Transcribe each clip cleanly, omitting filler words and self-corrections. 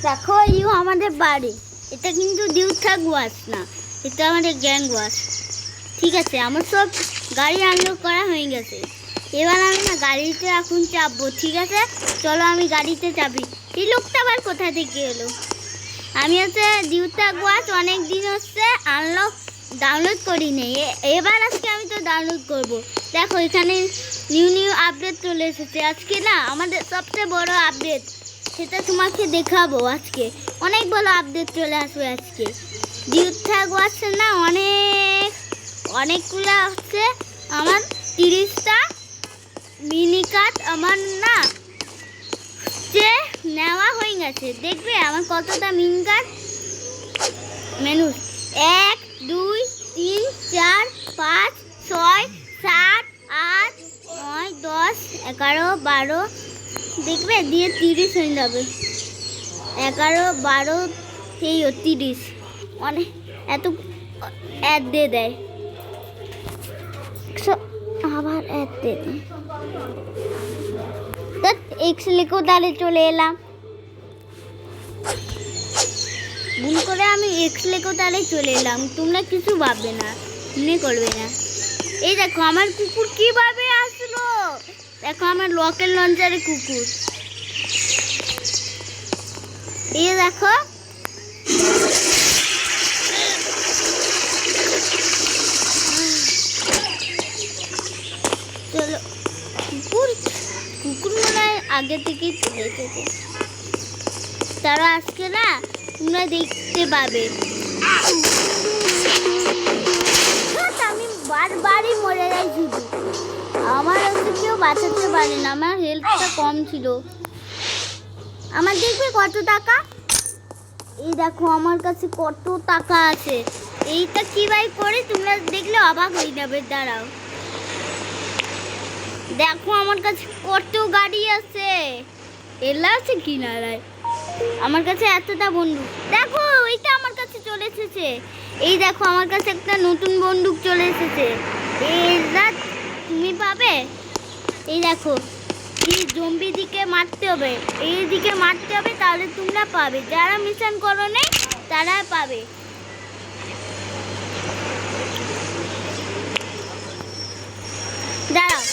দেখো ইউ আমাদের বাড়ি, এটা কিন্তু দিউথা গোয়াস না, এটা আমাদের গ্যাং গোয়াস। ঠিক আছে, আমার সব গাড়ি আনলক করা হয়ে গেছে। এবার আমি না গাড়িতে এখন চাপবো। ঠিক আছে, চলো আমি গাড়িতে চাপি। এই লোকটা আবার কোথা থেকে এলো? আমি হচ্ছে দিউথা গোয়াস অনেক দিন হচ্ছে আনলক ডাউনলোড করি নেই, এবার আজকে আমি তো ডাউনলোড করব। দেখো এখানে নিউ আপডেট চলে এসেছে আজকে না, আমাদের সবচেয়ে বড় আপডেট, সেটা তোমাকে দেখাবো আজকে। অনেক বড় আপডেট চলে আসবে আজকে। দিউথা গোয়াস না অনেকগুলো হচ্ছে আমার 30টা মিনি কার্ড আমার না যে নেওয়া হয়ে গেছে। দেখবে আমার কতটা মিনি কার্ড মেনু 1 2 3 4 5 6 7 8 9 10 11 12 দেখবে দিয়ে 30 হয়ে যাবে। 11 12 সেই 30 অনেক এত অ্যাড দিয়ে দেয়, আবার অ্যাড দিয়ে দেয়। এক্স লিখেও তাহলে চলে এলাম, ভুল করে আমি এক্স লিখেও তাহলে চলে এলাম। তোমরা কিছু ভাববে না, মনে করবে না। এই দেখো আমার কুকুর কিভাবে আসলো, দেখো আমার লকের লঞ্চারে কুকুর। এই দেখো চলো, কুকুর মনে হয় আগে থেকেই চলে এসেছে। তারা আজকে না তোমরা দেখতে পাবে। আমি বারবারই মরে যাই শুধু, আমার হচ্ছে কেউ বাঁচাতে পারে না, আমার হেলথটা কম ছিল। আমার দেখবে কত টাকা, এই দেখো আমার কাছে কত টাকা আছে। এইটা কিভাবে করে তোমরা দেখলে অবাক হয়ে যাবে। দাঁড়াও, দেখো আমার কাছে কত গাড়ি আছে, এলা আছে কিনারায়। আমার কাছে এতটা বন্দুক, দেখো ওইটা আমার কাছে চলে এসেছে। এই দেখো আমার কাছে একটা নতুন বন্দুক চলে এসেছে, এইটা তুমি পাবে। এই দেখো এই জম্বি দিকে মারতে হবে, এই দিকে মারতে হবে, তাহলে তোমরা পাবে। যারা মিশন করো নেই তারা পাবে। দাঁড়াও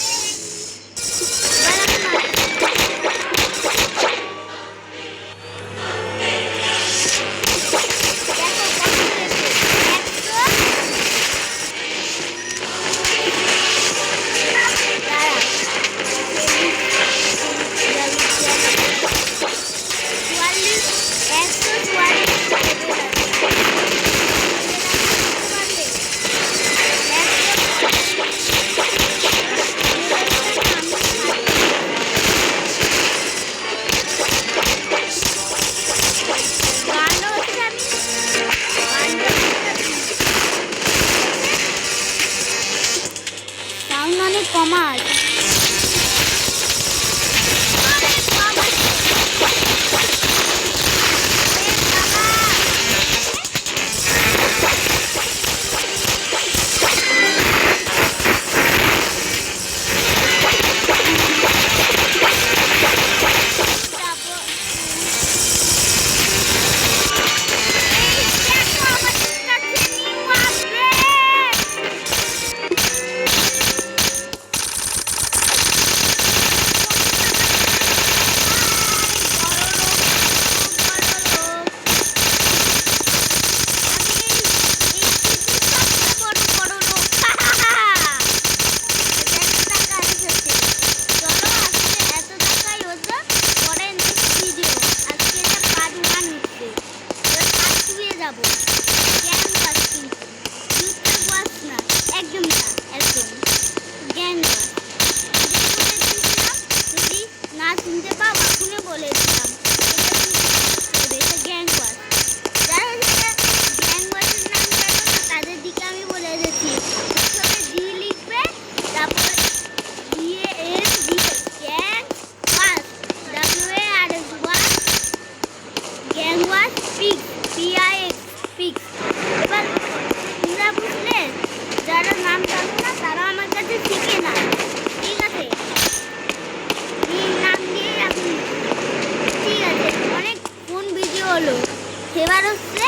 সেবার হচ্ছে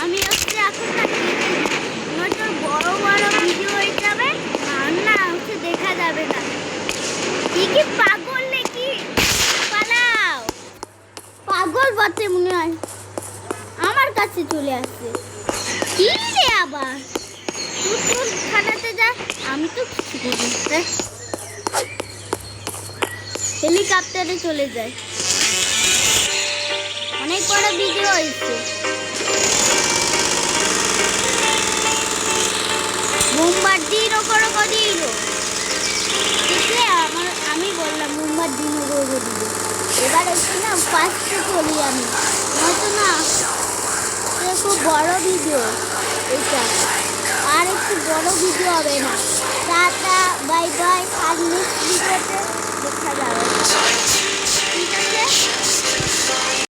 আমি হচ্ছে এখন না কেটে দিই। নয়তো বড় বড় ভিডিও হয়ে যাবে আর না হচ্ছে দেখা যাবে না। কি পাগল নাকি? পালাও! পাগল বাচ্চা মনে হয় আমার কাছে চলে আসছে। কি রে আবার তুই খাটাতে যা, আমি তো কিছু করি না। হেলিকপ্টারে চলে যায়। অনেক বড় ভিডিও হয়েছে। বোমবার্ডিনো করো দিল। দেখলে আমি বললাম বোমবার্ডিনো করবো দিল। এবার একটু না ফার্স্টে চলি আমি, নয়তো না খুব বড় ভিডিও এটা, আর একটু বড় ভিডিও হবে না। টাটা বাই বাই, আর নেক্সট ভিডিওতে